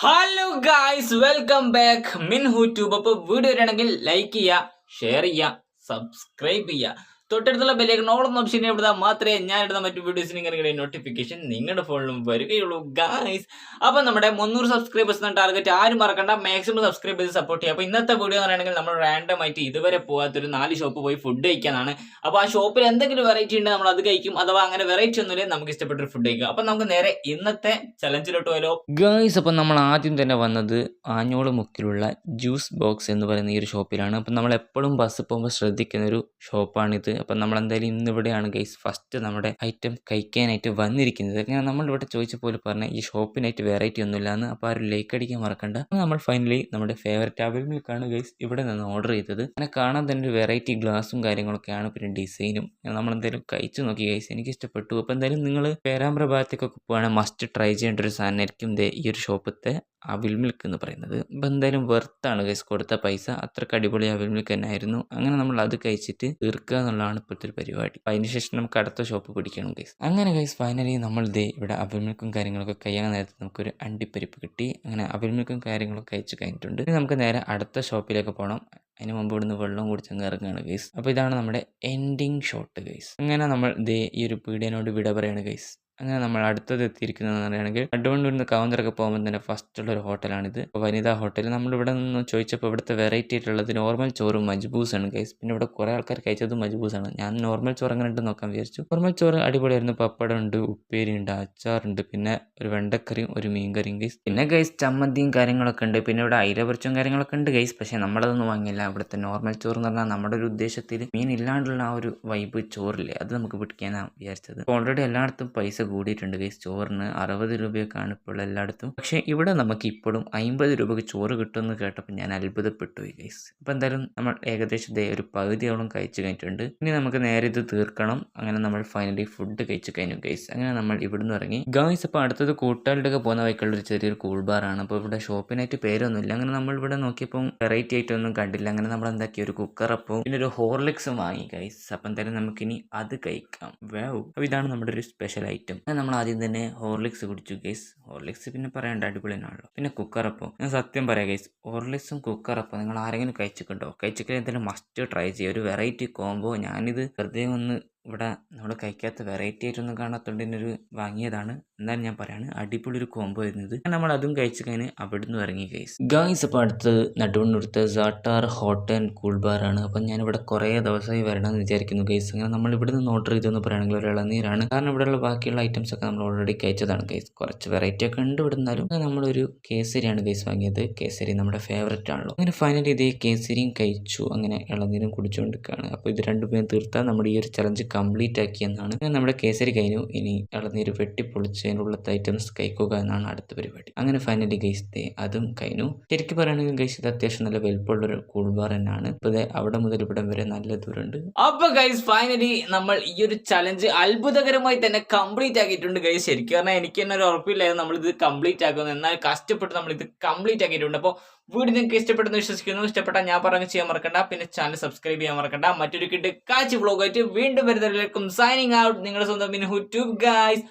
Hello guys, welcome back മിൻഹു tube. അപ്പോൾ video വരികയാണെങ്കിൽ ലൈക്ക് ചെയ്യുക, ഷെയർ ചെയ്യുക, സബ്സ്ക്രൈബ് ചെയ്യുക. തൊട്ടടുത്തുള്ള ബെല്ലൈക്കൺ ഓൾ എന്ന ഓപ്ഷൻ എവിടുന്ന മാത്രമേ ഞാൻ ഇടുന്ന മറ്റു വീഡിയോസിന് ഇങ്ങനെ നോട്ടിഫിക്കേഷൻ നിങ്ങളുടെ ഫോണിലും വരികയുള്ളൂ ഗായ്സ്. അപ്പോൾ നമ്മുടെ 300 സബ്സ്ക്രൈബേഴ്സ് എന്ന ടാർഗറ്റ് ആരും മറക്കണ്ട, മാക്സിമം സബ്സ്ക്രൈബ് ചെയ്ത് സപ്പോർട്ട് ചെയ്യുക. അപ്പോൾ ഇന്നത്തെ വീഡിയോ എന്ന് പറയുകയാണെങ്കിൽ നമ്മൾ റാൻഡം ആയിട്ട് ഇതുവരെ പോകാത്തൊരു 4 ഷോപ്പ് പോയി ഫുഡ് കഴിക്കാനാണ്. അപ്പോൾ ആ ഷോപ്പിൽ എന്തെങ്കിലും വെറൈറ്റി ഉണ്ടെങ്കിൽ നമ്മൾ അത് കഴിക്കും, അഥവാ അങ്ങനെ വെറൈറ്റി ഒന്നുമില്ല നമുക്ക് ഇഷ്ടപ്പെട്ടൊരു ഫുഡ് കഴിക്കുക. അപ്പോൾ നമുക്ക് നേരെ ഇന്നത്തെ ചലഞ്ചിലോട്ട് പോയാലോ ഗായ്സ്. അപ്പം നമ്മൾ ആദ്യം തന്നെ വന്നത് ആഞ്ഞോള് മുക്കിലുള്ള ജ്യൂസ് ബോക്സ് എന്ന് പറയുന്ന ഈ ഒരു ഷോപ്പിലാണ്. അപ്പം നമ്മൾ എപ്പോഴും ബസ് പോകുമ്പോൾ ശ്രദ്ധിക്കുന്ന ഒരു ഷോപ്പാണിത്. അപ്പം നമ്മൾ എന്തായാലും ഇന്നിവിടെയാണ് ഗൈസ് ഫസ്റ്റ് നമ്മുടെ ഐറ്റം കഴിക്കാനായിട്ട് വന്നിരിക്കുന്നത്. അങ്ങനെ നമ്മളിവിടെ ചോദിച്ചപ്പോൾ പറഞ്ഞ ഈ ഷോപ്പിനായിട്ട് വെറൈറ്റി ഒന്നുമില്ല എന്ന്. അപ്പോൾ ആ ഒരു ലൈക്ക് അടിക്കാൻ മറക്കണ്ട. നമ്മൾ ഫൈനലി നമ്മുടെ ഫേവറേറ്റ് അവിൽ മിൽക്കാണ് ഗൈസ് ഇവിടെ നിന്ന് ഓർഡർ ചെയ്തത്. അങ്ങനെ കാണാൻ തന്നെ ഒരു വെറൈറ്റി ഗ്ലാസും കാര്യങ്ങളൊക്കെയാണ്, പിന്നെ ഡിസൈനും. നമ്മളെന്തായാലും കഴിച്ചു നോക്കി ഗൈസ്, എനിക്ക് ഇഷ്ടപ്പെട്ടു. അപ്പോൾ എന്തായാലും നിങ്ങൾ പേരാമ്പ്ര ഭാഗത്തേക്കൊക്കെ പോവുകയാണെങ്കിൽ മസ്റ്റ് ട്രൈ ചെയ്യേണ്ട ഒരു സാധനമായിരിക്കും ഈ ഒരു ഷോപ്പത്തെ അവിൽ മിൽക്ക് എന്ന് പറയുന്നത്. അപ്പോൾ എന്തായാലും വെർത്താണ് ഗൈസ്, കൊടുത്ത പൈസ അത്രയ്ക്ക് അടിപൊളി അവിൽ മിൽക്ക് തന്നെ ആയിരുന്നു. അങ്ങനെ നമ്മൾ അത് കഴിച്ചിട്ട് തീർക്കുക എന്നുള്ളതാണ് ഇപ്പോഴത്തെ ഒരു പരിപാടി. അപ്പോൾ അതിനുശേഷം നമുക്ക് അടുത്ത ഷോപ്പ് പിടിക്കണം ഗൈസ്. അങ്ങനെ ഗൈസ് ഫൈനലി നമ്മൾ ഇവിടെ അവിൽ മിൽക്കും കാര്യങ്ങളൊക്കെ കഴിയാൻ നേരത്തെ നമുക്കൊരു അണ്ടിപ്പരിപ്പ് കിട്ടി. അങ്ങനെ അവിൽ മിൽക്കും കാര്യങ്ങളൊക്കെ കഴിച്ച് കഴിഞ്ഞിട്ടുണ്ട്. ഇനി നമുക്ക് നേരെ അടുത്ത ഷോപ്പിലേക്ക് പോകണം. അതിന് മുമ്പ് ഇവിടുന്ന് വെള്ളം കുടിച്ചങ്ങ് ഇറങ്ങുകയാണ് ഗൈസ്. അപ്പോൾ ഇതാണ് നമ്മുടെ എൻഡിങ് ഷോട്ട് ഗൈസ്. അങ്ങനെ നമ്മൾ ഈ ഒരു പീഡിയനോട് വിട പറയാണ് ഗൈസ്. അങ്ങനെ നമ്മൾ അടുത്തത് എത്തിയിരിക്കുന്നതെന്ന് പറയുകയാണെങ്കിൽ അഡ്വണ്ടൂരിൽ കൗന്തറൊക്കെ പോകുമ്പോൾ തന്നെ ഫസ്റ്റുള്ള ഒരു ഹോട്ടലാണിത്. അപ്പോൾ വനിതാ ഹോട്ടൽ. നമ്മളിവിടെ നിന്ന് ചോദിച്ചപ്പോൾ ഇവിടുത്തെ വെറൈറ്റി ആയിട്ടുള്ളത് നോർമൽ ചോറും മജ്ബൂസാണ് ഗൈസ്. പിന്നെ ഇവിടെ കുറേ ആൾക്കാർ കഴിച്ചത് മജ്ബൂസാണ്. ഞാൻ നോർമൽ ചോറ് അങ്ങനെ ഉണ്ട് നോക്കാൻ വിചാരിച്ചു. നോർമൽ ചോറ് അടിപൊളിയായിരുന്നു. പപ്പടം ഉണ്ട്, ഉപ്പേരി ഉണ്ട്, അച്ചാറുണ്ട്, പിന്നെ ഒരു വെണ്ടക്കറിയും ഒരു മീൻകറിയും ഗൈസ്. പിന്നെ ഗൈസ് ചമ്മന്തിയും കാര്യങ്ങളൊക്കെ ഉണ്ട്. പിന്നെ ഇവിടെ അയില പൊരിച്ചും കാര്യങ്ങളൊക്കെ ഉണ്ട് ഗൈസ്. പക്ഷേ നമ്മളതൊന്നും വാങ്ങിയില്ല. ഇവിടുത്തെ നോർമൽ ചോറ് എന്ന് പറഞ്ഞാൽ നമ്മുടെ ഒരു ഉദ്ദേശത്തിൽ മീൻ ഇല്ലാണ്ടുള്ള ആ ഒരു വൈബ് ചോറില്ലേ, അത് നമുക്ക് പിടിക്കാനാണ് വിചാരിച്ചത്. ഓൾറെഡി എല്ലായിടത്തും പൈസ കൂടിയിട്ടുണ്ട് ഗൈസ്. ചോറിന് 60 രൂപയൊക്കെയാണ് ഇപ്പോൾ എല്ലായിടത്തും. പക്ഷേ ഇവിടെ നമുക്ക് ഇപ്പോഴും 50 രൂപയ്ക്ക് ചോറ് കിട്ടുമെന്ന് കേട്ടപ്പോൾ ഞാൻ അത്ഭുതപ്പെട്ടു ഗൈസ്. അപ്പോൾ എന്തായാലും നമ്മൾ ഏകദേശം ഒരു പകുതിയോളം കഴിച്ചു കഴിഞ്ഞിട്ടുണ്ട്. ഇനി നമുക്ക് നേരെ ഇത് തീർക്കണം. അങ്ങനെ നമ്മൾ ഫൈനലി ഫുഡ് കഴിച്ചു കഴിഞ്ഞു ഗൈസ്. അങ്ങനെ നമ്മൾ ഇവിടുന്ന് ഇറങ്ങി ഗൈസ്. അപ്പോൾ അടുത്തത് കൂട്ടാളിയുടെ പോകുന്ന വഴിക്കുള്ള ഒരു ചെറിയൊരു കൂൾ ബാറാണ്. അപ്പോൾ ഇവിടെ ഷോപ്പിനായിട്ട് പേരൊന്നുമില്ല. അങ്ങനെ നമ്മൾ ഇവിടെ നോക്കിയപ്പോൾ വെറൈറ്റി ആയിട്ടൊന്നും കണ്ടില്ല. അങ്ങനെ നമ്മൾ എന്താക്കി ഒരു കുക്കറപ്പവും പിന്നെ ഒരു ഹോർലിക്സും വാങ്ങി ഗൈസ്. അപ്പം എന്തായാലും നമുക്കിനി അത് കഴിക്കാം. വാവ്. അപ്പോൾ ഇതാണ് നമ്മുടെ ഒരു സ്പെഷ്യൽ ഐറ്റം. നമ്മൾ ആദ്യം തന്നെ ഹോർലിക്സ് കുടിച്ചു ഗൈസ്. ഹോർലിക്സ് പിന്നെ പറയേണ്ട അടിപൊളിയാണല്ലോ. പിന്നെ കുക്കറപ്പം. ഞാൻ സത്യം പറയാം ഗൈസ്, ഹോർലിക്സും കുക്കറപ്പം നിങ്ങൾ ആരെങ്കിലും കഴിച്ചിട്ടുണ്ടോ? കഴിച്ചിട്ട് എന്തായാലും മസ്റ്റ് ട്രൈ ചെയ്യുക. ഒരു വെറൈറ്റി കോംബോ. ഞാനിത് വെറുതെ ഒന്ന് ഇവിടെ നമ്മൾ കഴിക്കാത്ത വെറൈറ്റി ആയിട്ടൊന്നും കാണാത്തതുകൊണ്ട് ഇതിനൊരു വാങ്ങിയതാണ്. എന്നാലും ഞാൻ പറയാണ് അടിപൊളി ഒരു കോംബോ ആയിരുന്നത്. നമ്മൾ അതും കഴിച്ച് കഴിഞ്ഞ് അവിടുന്ന് ഇറങ്ങി ഗൈസ്. അപ്പോൾ അടുത്തത് നടുവണ്ണൂർത്തെ സാട്ടാർ ഹോട്ട് ആൻഡ് കൂൾ ബാറാണ്. അപ്പം ഞാനിവിടെ കുറേ ദിവസമായി വരണമെന്ന് വിചാരിക്കുന്നു ഗൈസ്. അങ്ങനെ നമ്മൾ ഇവിടെ നിന്ന് ഓർഡർ ചെയ്തെന്ന് പറയുകയാണെങ്കിൽ ഒരു ഇളനീരാണ്. കാരണം ഇവിടെയുള്ള ബാക്കിയുള്ള ഐറ്റംസ് ഒക്കെ നമ്മൾ ഓൾറെഡി കഴിച്ചതാണ് ഗൈസ്. കുറച്ച് വെറൈറ്റി ഒക്കെ ഉണ്ട് ഇവിടെ നിന്നാലും. നമ്മളൊരു കേസരിയാണ് ഗൈസ് വാങ്ങിയത്. കേസരി നമ്മുടെ ഫേവററ്റ് ആണല്ലോ. അങ്ങനെ ഫൈനലി ഇതേ കേസരിയും കഴിച്ചു. അങ്ങനെ ഇളനീരും കുടിച്ചുകൊണ്ടിരിക്കുകയാണ്. അപ്പോൾ ഇത് രണ്ടുപേരും തീർത്താൽ നമ്മുടെ ഈ ഒരു ചലഞ്ച് കംപ്ലീറ്റ് ആക്കിയെന്നാണ്. നമ്മുടെ കേസരി കഴിഞ്ഞു. ഇനി ഇളനീര് വെട്ടിപ്പൊളിച്ചതിനുള്ള ഐറ്റംസ് കഴിക്കുക എന്നാണ് അടുത്ത പരിപാടി. അങ്ങനെ ഫൈനലി ഗൈസ് അതും കഴിഞ്ഞു. ശരിക്കും പറയുകയാണെങ്കിൽ ഗൈസ് ഇത് അത്യാവശ്യം നല്ല വലുപ്പമുള്ളൊരു കൂൾ ബാർ തന്നെയാണ്. ഇപ്പോൾ അവിടെ മുതൽ ഇവിടെ വരെ നല്ല ദൂരമുണ്ട്. അപ്പോൾ ഗൈസ് ഫൈനലി നമ്മൾ ഈ ഒരു ചലഞ്ച് അത്ഭുതകരമായി തന്നെ കംപ്ലീറ്റ് ആക്കിയിട്ടുണ്ട് ഗൈസ്. ശരിക്കും പറഞ്ഞാൽ എനിക്ക് തന്നെ ഒരു ഉറപ്പില്ലായിരുന്നു നമ്മളിത് കംപ്ലീറ്റ് ആക്കുമെന്ന്. എന്നാൽ കഷ്ടപ്പെട്ട് നമ്മളിത് കംപ്ലീറ്റ് ആക്കിയിട്ടുണ്ട്. അപ്പോൾ വീഡിയോ നിങ്ങൾക്ക് ഇഷ്ടപ്പെട്ടെന്ന് വിശ്വസിക്കുന്നു. ഇഷ്ടപ്പെട്ടാൽ ഞാൻ പറഞ്ഞ് ചെയ്യാൻ മറക്കണ്ട. പിന്നെ ചാനൽ സബ്സ്ക്രൈബ് ചെയ്യാൻ മറക്കണ്ട. മറ്റൊരു കാച്ച് വ്ലോഗായിട്ട് വീണ്ടും വരുന്നവരിലേക്കും സൈനിങ് ഔട്ട്. നിങ്ങളുടെ സ്വന്തം മിൻഹു ട്യൂബ് ഗൈസ്.